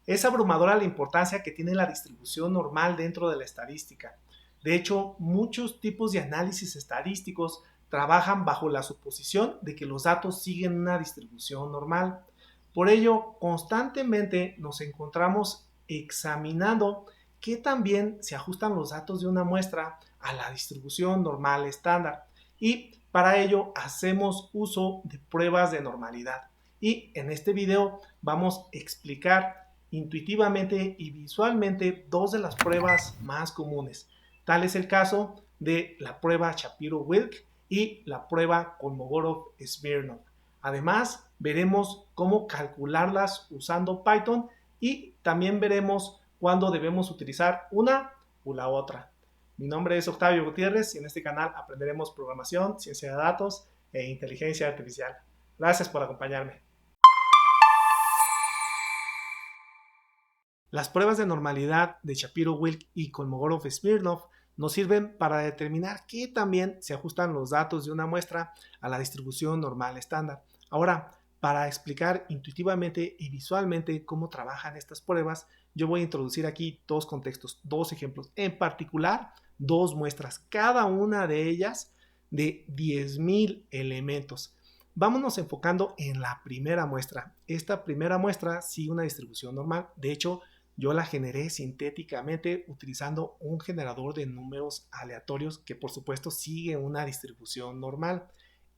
Es abrumadora la importancia que tiene la distribución normal dentro de la estadística. De hecho, muchos tipos de análisis estadísticos trabajan bajo la suposición de que los datos siguen una distribución normal. Por ello, constantemente nos encontramos examinando qué también se ajustan los datos de una muestra a la distribución normal estándar. Y para ello hacemos uso de pruebas de normalidad. Y en este video vamos a explicar intuitivamente y visualmente dos de las pruebas más comunes. Tal es el caso de la prueba Shapiro-Wilk y la prueba Kolmogorov-Smirnov. Además, veremos cómo calcularlas usando Python y también veremos cuándo debemos utilizar una u la otra. Mi nombre es Octavio Gutiérrez y en este canal aprenderemos programación, ciencia de datos e inteligencia artificial. Gracias por acompañarme. Las pruebas de normalidad de Shapiro-Wilk y Kolmogorov-Smirnov nos sirven para determinar que también se ajustan los datos de una muestra a la distribución normal estándar. Ahora, para explicar intuitivamente y visualmente cómo trabajan estas pruebas, yo voy a introducir aquí dos contextos, dos ejemplos, en particular dos muestras, cada una de ellas de 10,000 elementos. Vámonos enfocando en la primera muestra. Esta primera muestra sigue una distribución normal. De hecho, yo la generé sintéticamente utilizando un generador de números aleatorios que por supuesto sigue una distribución normal.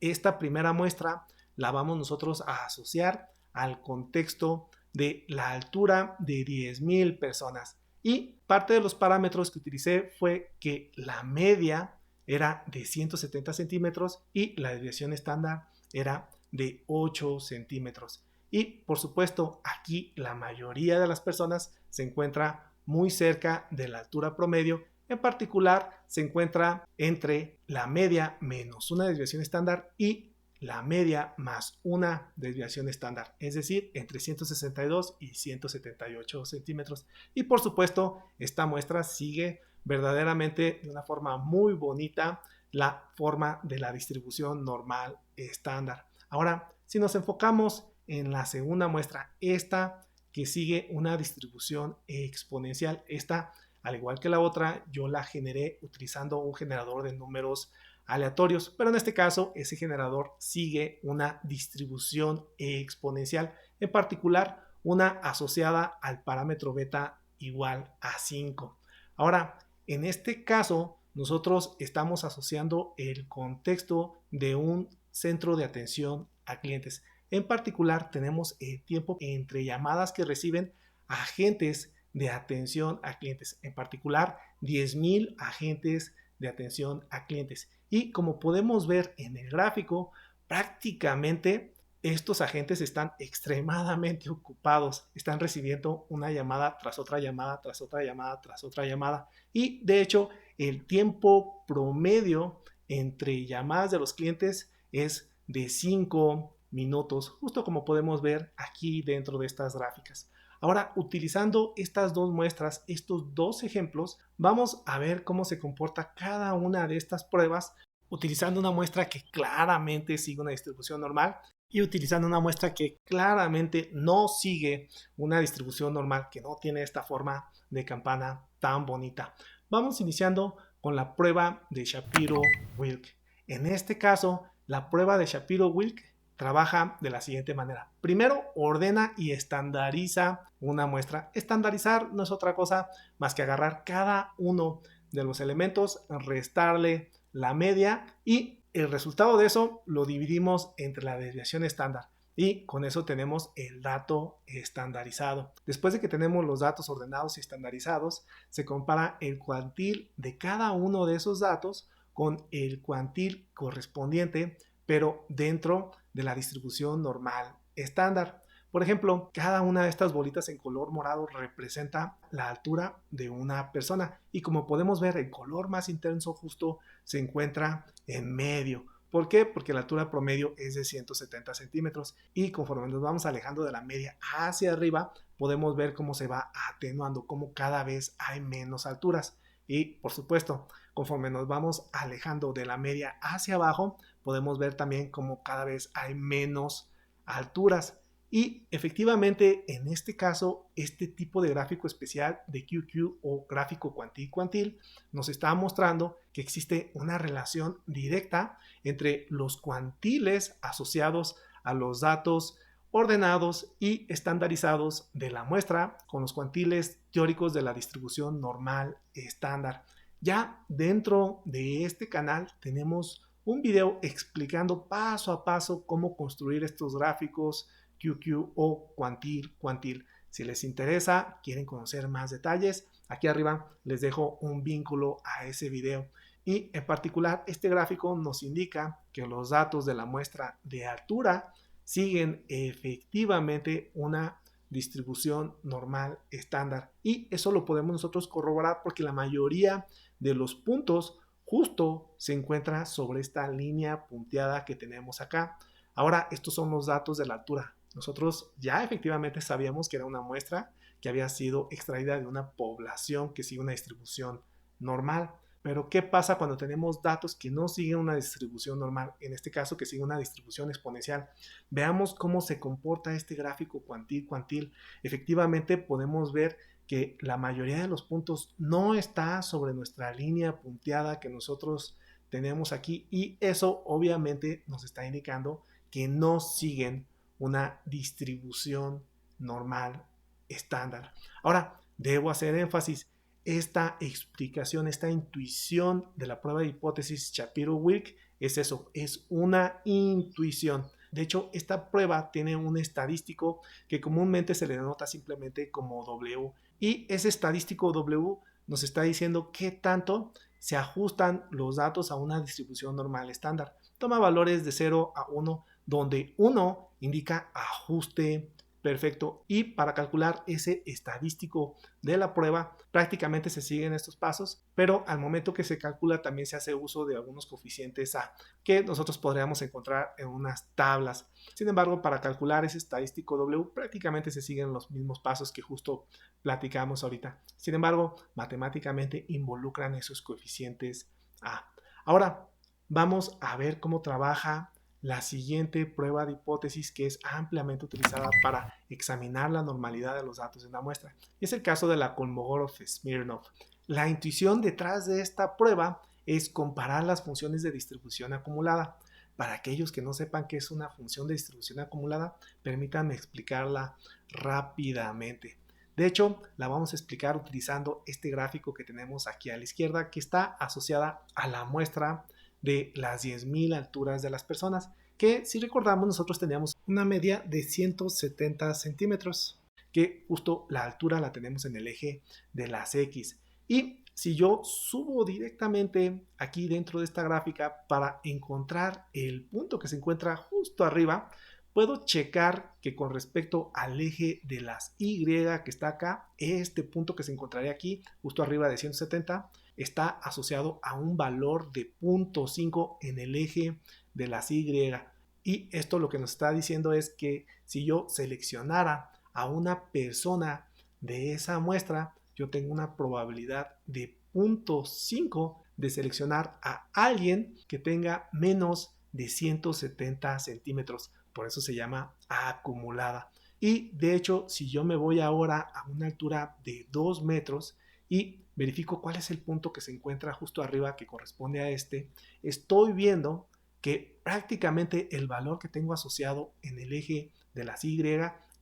Esta primera muestra la vamos nosotros a asociar al contexto de la altura de 10,000 personas. Y parte de los parámetros que utilicé fue que la media era de 170 centímetros y la desviación estándar era de 8 centímetros. Y por supuesto, aquí la mayoría de las personas se encuentra muy cerca de la altura promedio. En particular, se encuentra entre la media menos una desviación estándar y la media más una desviación estándar, es decir, entre 162 y 178 centímetros. Y por supuesto, esta muestra sigue verdaderamente de una forma muy bonita la forma de la distribución normal estándar. Ahora, si nos enfocamos en la segunda muestra, esta que sigue una distribución exponencial, esta, al igual que la otra, yo la generé utilizando un generador de números aleatorios, pero en este caso ese generador sigue una distribución exponencial, en particular una asociada al parámetro beta igual a 5. Ahora, en este caso, nosotros estamos asociando el contexto de un centro de atención a clientes. En particular, tenemos el tiempo entre llamadas que reciben agentes de atención a clientes, en particular 10,000 agentes de atención a clientes. Y como podemos ver en el gráfico, prácticamente estos agentes están extremadamente ocupados, están recibiendo una llamada tras otra llamada, tras otra llamada, tras otra llamada. Y de hecho, el tiempo promedio entre llamadas de los clientes es de 5 minutos, justo como podemos ver aquí dentro de estas gráficas. Ahora, utilizando estas dos muestras, estos dos ejemplos, vamos a ver cómo se comporta cada una de estas pruebas utilizando una muestra que claramente sigue una distribución normal y utilizando una muestra que claramente no sigue una distribución normal, que no tiene esta forma de campana tan bonita. Vamos iniciando con la prueba de Shapiro-Wilk. En este caso, la prueba de Shapiro-Wilk trabaja de la siguiente manera. Primero, ordena y estandariza una muestra. Estandarizar no es otra cosa más que agarrar cada uno de los elementos, restarle la media y el resultado de eso lo dividimos entre la desviación estándar. Y con eso tenemos el dato estandarizado. Después de que tenemos los datos ordenados y estandarizados, se compara el cuantil de cada uno de esos datos con el cuantil correspondiente, pero dentro de la distribución normal estándar. Por ejemplo, cada una de estas bolitas en color morado representa la altura de una persona y como podemos ver, el color más intenso justo se encuentra en medio. ¿Por qué? Porque la altura promedio es de 170 centímetros y conforme nos vamos alejando de la media hacia arriba, podemos ver cómo se va atenuando, cómo cada vez hay menos alturas. Y por supuesto, conforme nos vamos alejando de la media hacia abajo, podemos ver también cómo cada vez hay menos alturas. Y efectivamente, en este caso, este tipo de gráfico especial de QQ o gráfico cuantil nos está mostrando que existe una relación directa entre los cuantiles asociados a los datos ordenados y estandarizados de la muestra con los cuantiles teóricos de la distribución normal estándar. Ya dentro de este canal tenemos un video explicando paso a paso cómo construir estos gráficos QQ o cuantil. Si les interesa, quieren conocer más detalles, aquí arriba les dejo un vínculo a ese video. Y en particular, este gráfico nos indica que los datos de la muestra de altura siguen efectivamente una distribución normal estándar. Y eso lo podemos nosotros corroborar porque la mayoría de los puntos justo se encuentra sobre esta línea punteada que tenemos acá. Ahora, estos son los datos de la altura. Nosotros ya efectivamente sabíamos que era una muestra que había sido extraída de una población que sigue una distribución normal. Pero ¿qué pasa cuando tenemos datos que no siguen una distribución normal? En este caso, que sigue una distribución exponencial. Veamos cómo se comporta este gráfico cuantil. Efectivamente, podemos ver que la mayoría de los puntos no está sobre nuestra línea punteada que nosotros tenemos aquí, y eso obviamente nos está indicando que no siguen una distribución normal estándar. Ahora, debo hacer énfasis, esta explicación, esta intuición de la prueba de hipótesis Shapiro-Wilk es eso, es una intuición. De hecho, esta prueba tiene un estadístico que comúnmente se le denota simplemente como W, y ese estadístico W nos está diciendo qué tanto se ajustan los datos a una distribución normal estándar. Toma valores de 0 a 1, donde 1 indica ajuste perfecto, y para calcular ese estadístico de la prueba prácticamente se siguen estos pasos, pero al momento que se calcula también se hace uso de algunos coeficientes A que nosotros podríamos encontrar en unas tablas. Sin embargo, para calcular ese estadístico W prácticamente se siguen los mismos pasos que justo platicamos ahorita. Sin embargo, matemáticamente involucran esos coeficientes A. Ahora vamos a ver cómo trabaja la siguiente prueba de hipótesis que es ampliamente utilizada para examinar la normalidad de los datos en la muestra. Es el caso de la Kolmogorov-Smirnov. La intuición detrás de esta prueba es comparar las funciones de distribución acumulada. Para aquellos que no sepan qué es una función de distribución acumulada, permítanme explicarla rápidamente. De hecho, la vamos a explicar utilizando este gráfico que tenemos aquí a la izquierda, que está asociada a la muestra de las 10.000 alturas de las personas, que si recordamos nosotros teníamos una media de 170 centímetros, que justo la altura la tenemos en el eje de las X. Y si yo subo directamente aquí dentro de esta gráfica para encontrar el punto que se encuentra justo arriba, puedo checar que con respecto al eje de las Y que está acá, este punto que se encontraría aquí justo arriba de 170 está asociado a un valor de 0.5 en el eje de las Y. Y esto lo que nos está diciendo es que si yo seleccionara a una persona de esa muestra, yo tengo una probabilidad de 0.5 de seleccionar a alguien que tenga menos de 170 centímetros. Por eso se llama acumulada. Y de hecho, si yo me voy ahora a una altura de 2 metros y verifico cuál es el punto que se encuentra justo arriba que corresponde a este, estoy viendo que prácticamente el valor que tengo asociado en el eje de las Y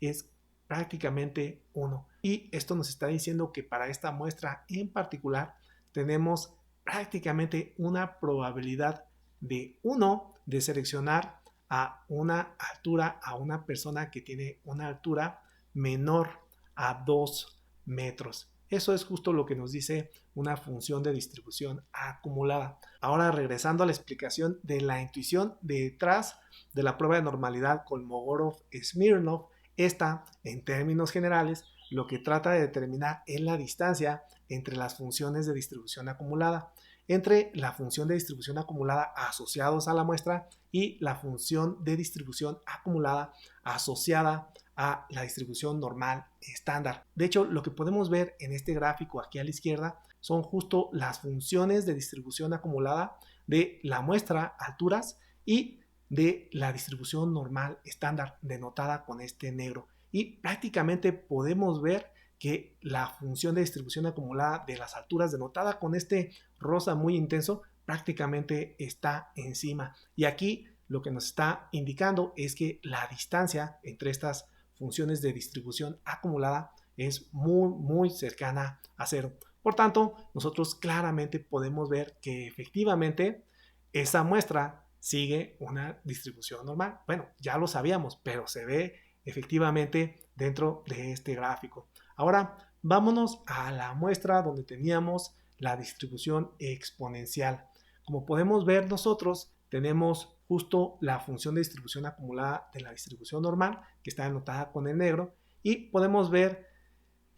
es prácticamente 1. Y esto nos está diciendo que para esta muestra en particular tenemos prácticamente una probabilidad de 1 de seleccionar a una altura, a una persona que tiene una altura menor a 2 metros. Eso es justo lo que nos dice una función de distribución acumulada. Ahora, regresando a la explicación de la intuición detrás de la prueba de normalidad Kolmogorov-Smirnov, esta, en términos generales, lo que trata de determinar es la distancia entre las funciones de distribución acumulada, entre la función de distribución acumulada asociados a la muestra y la función de distribución acumulada asociada a la distribución normal estándar. De hecho, lo que podemos ver en este gráfico aquí a la izquierda son justo las funciones de distribución acumulada de la muestra alturas y de la distribución normal estándar denotada con este negro. Y prácticamente podemos ver que la función de distribución acumulada de las alturas denotada con este rosa muy intenso prácticamente está encima. Y aquí lo que nos está indicando es que la distancia entre estas funciones de distribución acumulada es muy cercana a cero. Por tanto, nosotros claramente podemos ver que efectivamente esa muestra sigue una distribución normal. Bueno, ya lo sabíamos, pero se ve efectivamente dentro de este gráfico. Ahora, vámonos a la muestra donde teníamos la distribución exponencial. Como podemos ver nosotros, tenemos justo la función de distribución acumulada de la distribución normal, que está anotada con el negro, y podemos ver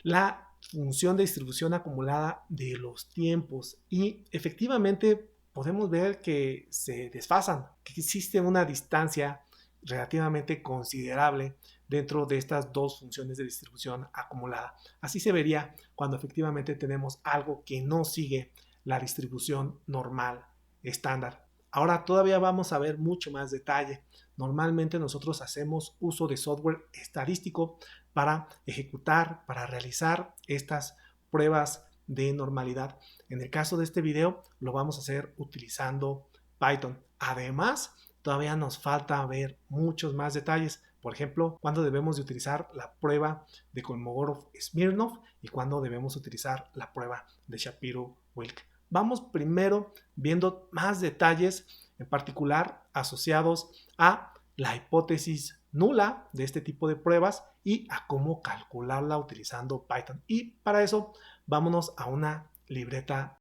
la función de distribución acumulada de los tiempos. Y efectivamente podemos ver que se desfasan, que existe una distancia relativamente considerable dentro de estas dos funciones de distribución acumulada. Así se vería cuando efectivamente tenemos algo que no sigue la distribución normal estándar. Ahora todavía vamos a ver mucho más detalle. Normalmente nosotros hacemos uso de software estadístico para ejecutar, para realizar estas pruebas de normalidad. En el caso de este video lo vamos a hacer utilizando Python. Además, todavía nos falta ver muchos más detalles. Por ejemplo, cuándo debemos de utilizar la prueba de Kolmogorov-Smirnov y cuándo debemos utilizar la prueba de Shapiro-Wilk. Vamos primero viendo más detalles, en particular asociados a la hipótesis nula de este tipo de pruebas y a cómo calcularla utilizando Python. Y para eso, vámonos a una libreta.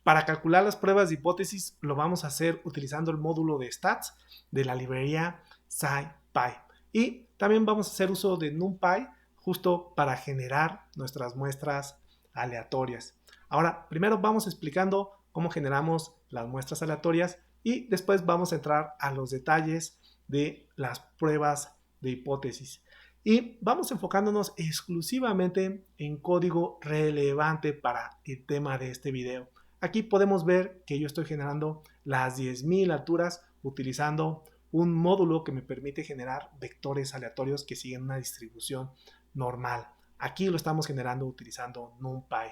Para calcular las pruebas de hipótesis lo vamos a hacer utilizando el módulo de stats de la librería SciPy. Y también vamos a hacer uso de NumPy justo para generar nuestras muestras aleatorias. Ahora, primero vamos explicando cómo generamos las muestras aleatorias y después vamos a entrar a los detalles de las pruebas de hipótesis. Y vamos enfocándonos exclusivamente en código relevante para el tema de este video. Aquí podemos ver que yo estoy generando las 10.000 alturas utilizando un módulo que me permite generar vectores aleatorios que siguen una distribución normal. Aquí lo estamos generando utilizando NumPy.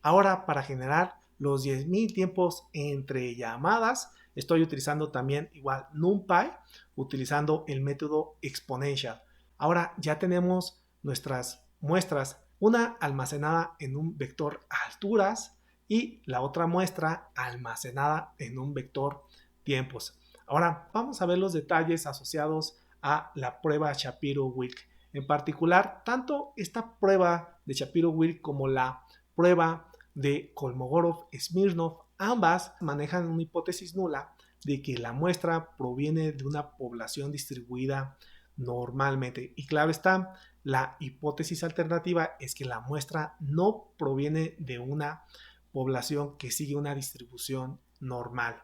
Ahora, para generar los 10.000 tiempos entre llamadas, estoy utilizando también igual NumPy, utilizando el método exponential. Ahora ya tenemos nuestras muestras, una almacenada en un vector alturas y la otra muestra almacenada en un vector tiempos. Ahora vamos a ver los detalles asociados a la prueba Shapiro-Wilk. En particular, tanto esta prueba de Shapiro-Wilk como la prueba de Kolmogorov-Smirnov, ambas manejan una hipótesis nula de que la muestra proviene de una población distribuida normalmente. Y claro está, la hipótesis alternativa es que la muestra no proviene de una población que sigue una distribución normal.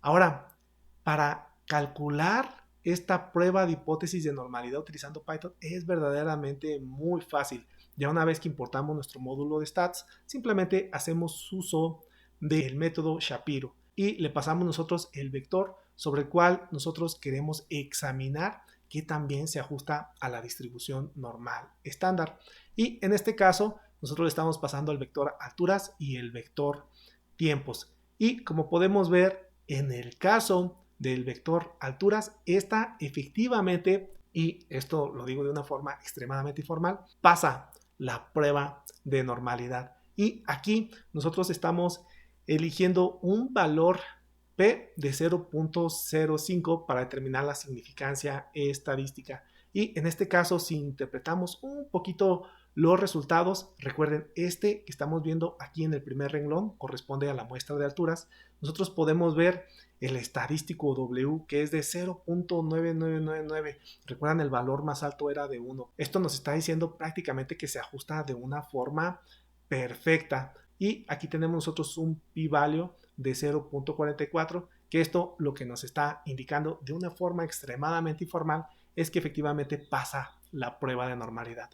Ahora, para calcular esta prueba de hipótesis de normalidad utilizando Python es verdaderamente muy fácil. Ya una vez que importamos nuestro módulo de stats, simplemente hacemos uso del método Shapiro y le pasamos nosotros el vector sobre el cual nosotros queremos examinar que también se ajusta a la distribución normal estándar. Y en este caso, nosotros le estamos pasando el vector alturas y el vector tiempos. Y como podemos ver, en el caso del vector alturas, esta efectivamente, y esto lo digo de una forma extremadamente informal, pasa la prueba de normalidad. Y aquí nosotros estamos eligiendo un valor P de 0.05 para determinar la significancia estadística. Y en este caso, si interpretamos un poquito los resultados, recuerden, este que estamos viendo aquí en el primer renglón corresponde a la muestra de alturas. Nosotros podemos ver el estadístico W, que es de 0.9999. Recuerdan, el valor más alto era de 1. Esto nos está diciendo prácticamente que se ajusta de una forma perfecta. Y aquí tenemos nosotros un p-value de 0.44, que esto lo que nos está indicando de una forma extremadamente informal es que efectivamente pasa la prueba de normalidad.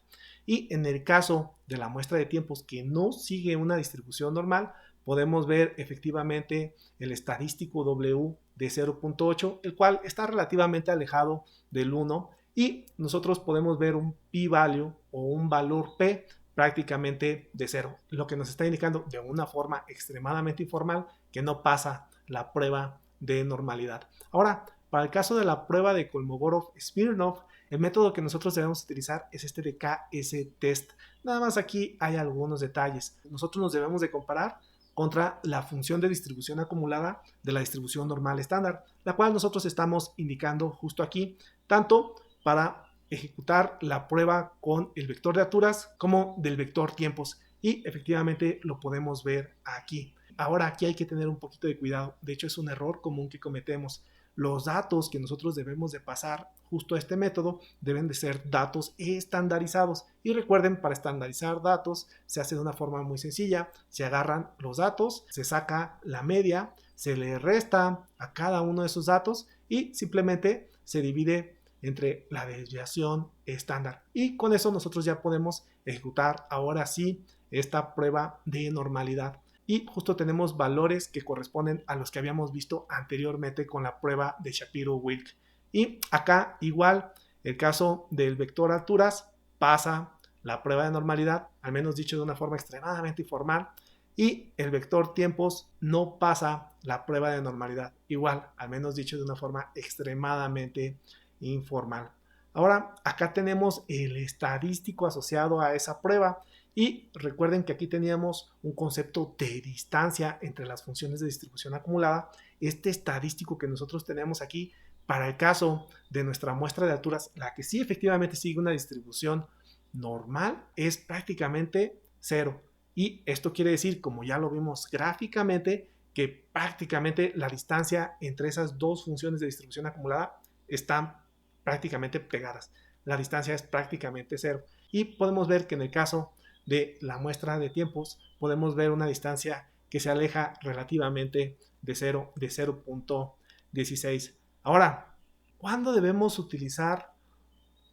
Y en el caso de la muestra de tiempos que no sigue una distribución normal, podemos ver efectivamente el estadístico W de 0.8, el cual está relativamente alejado del 1, y nosotros podemos ver un p-value o un valor p prácticamente de 0, lo que nos está indicando de una forma extremadamente informal que no pasa la prueba de normalidad. Ahora, para el caso de la prueba de Kolmogorov-Smirnov, el método que nosotros debemos utilizar es este de KS-test. Nada más aquí hay algunos detalles. Nosotros nos debemos de comparar contra la función de distribución acumulada de la distribución normal estándar, la cual nosotros estamos indicando justo aquí, tanto para ejecutar la prueba con el vector de alturas como del vector tiempos, y efectivamente lo podemos ver aquí. Ahora aquí hay que tener un poquito de cuidado, de hecho es un error común que cometemos. Los datos que nosotros debemos de pasar justo a este método deben de ser datos estandarizados, y recuerden, para estandarizar datos se hace de una forma muy sencilla. Se agarran los datos, se saca la media, se le resta a cada uno de esos datos y simplemente se divide entre la desviación estándar, y con eso nosotros ya podemos ejecutar ahora sí esta prueba de normalidad. Y justo tenemos valores que corresponden a los que habíamos visto anteriormente con la prueba de Shapiro-Wilk. Y acá igual el caso del vector alturas pasa la prueba de normalidad, al menos dicho de una forma extremadamente informal, y el vector tiempos no pasa la prueba de normalidad, igual, al menos dicho de una forma extremadamente informal. Ahora, acá tenemos el estadístico asociado a esa prueba, y recuerden que aquí teníamos un concepto de distancia entre las funciones de distribución acumulada. Este estadístico que nosotros tenemos aquí, para el caso de nuestra muestra de alturas, la que sí efectivamente sigue una distribución normal, es prácticamente 0. Y esto quiere decir, como ya lo vimos gráficamente, que prácticamente la distancia entre esas dos funciones de distribución acumulada están prácticamente pegadas. La distancia es prácticamente 0. Y podemos ver que en el caso de la muestra de tiempos podemos ver una distancia que se aleja relativamente de 0, de 0.16. Ahora, ¿cuándo debemos utilizar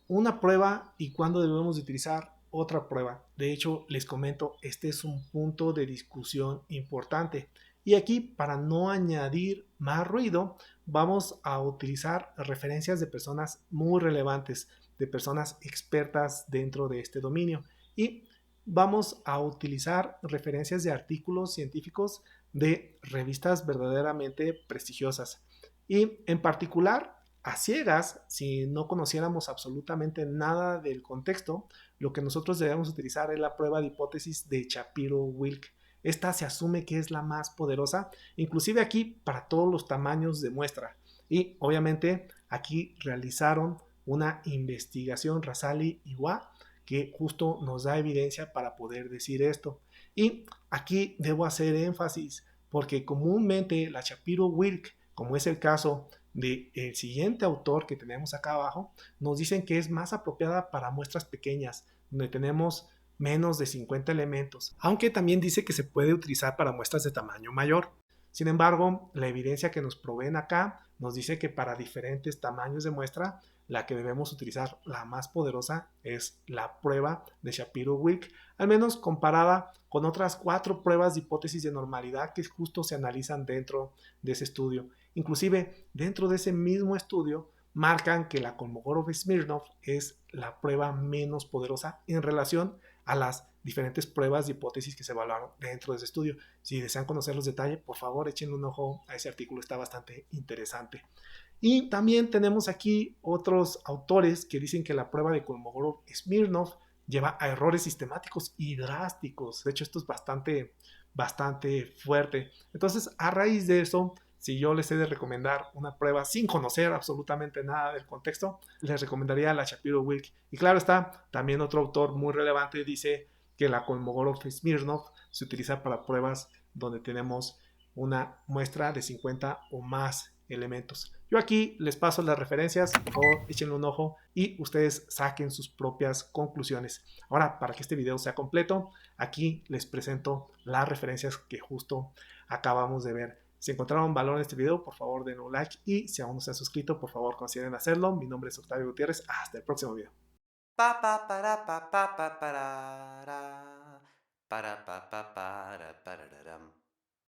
una prueba y cuándo debemos utilizar otra prueba? De hecho, les comento, este es un punto de discusión importante. Y aquí, para no añadir más ruido, vamos a utilizar referencias de personas muy relevantes, de personas expertas dentro de este dominio. Y vamos a utilizar referencias de artículos científicos de revistas verdaderamente prestigiosas. Y en particular, a ciegas, si no conociéramos absolutamente nada del contexto, lo que nosotros debemos utilizar es la prueba de hipótesis de Shapiro-Wilk. Esta se asume que es la más poderosa, inclusive aquí para todos los tamaños de muestra. Y obviamente aquí realizaron una investigación Rasali y Wa que justo nos da evidencia para poder decir esto. Y aquí debo hacer énfasis porque comúnmente la Shapiro-Wilk, como es el caso del siguiente autor que tenemos acá abajo, nos dicen que es más apropiada para muestras pequeñas, donde tenemos menos de 50 elementos, aunque también dice que se puede utilizar para muestras de tamaño mayor. Sin embargo, la evidencia que nos proveen acá nos dice que para diferentes tamaños de muestra, la que debemos utilizar, la más poderosa, es la prueba de Shapiro-Wilk, al menos comparada con otras 4 pruebas de hipótesis de normalidad que justo se analizan dentro de ese estudio. Inclusive, dentro de ese mismo estudio, marcan que la Kolmogorov-Smirnov es la prueba menos poderosa en relación a las diferentes pruebas de hipótesis que se evaluaron dentro de ese estudio. Si desean conocer los detalles, por favor, échenle un ojo a ese artículo, está bastante interesante. Y también tenemos aquí otros autores que dicen que la prueba de Kolmogorov-Smirnov lleva a errores sistemáticos y drásticos. De hecho, esto es bastante fuerte. Entonces, a raíz de eso, si yo les he de recomendar una prueba sin conocer absolutamente nada del contexto, les recomendaría la Shapiro-Wilk. Y claro está, también otro autor muy relevante dice que la Kolmogorov-Smirnov se utiliza para pruebas donde tenemos una muestra de 50 o más elementos. Yo aquí les paso las referencias, por favor échenle un ojo y ustedes saquen sus propias conclusiones. Ahora, para que este video sea completo, aquí les presento las referencias que justo acabamos de ver. Si encontraron valor en este video, por favor denle un like, y si aún no se han suscrito, por favor consideren hacerlo. Mi nombre es Octavio Gutiérrez, hasta el próximo video. Pa pa para pa pa pa para para pa pa para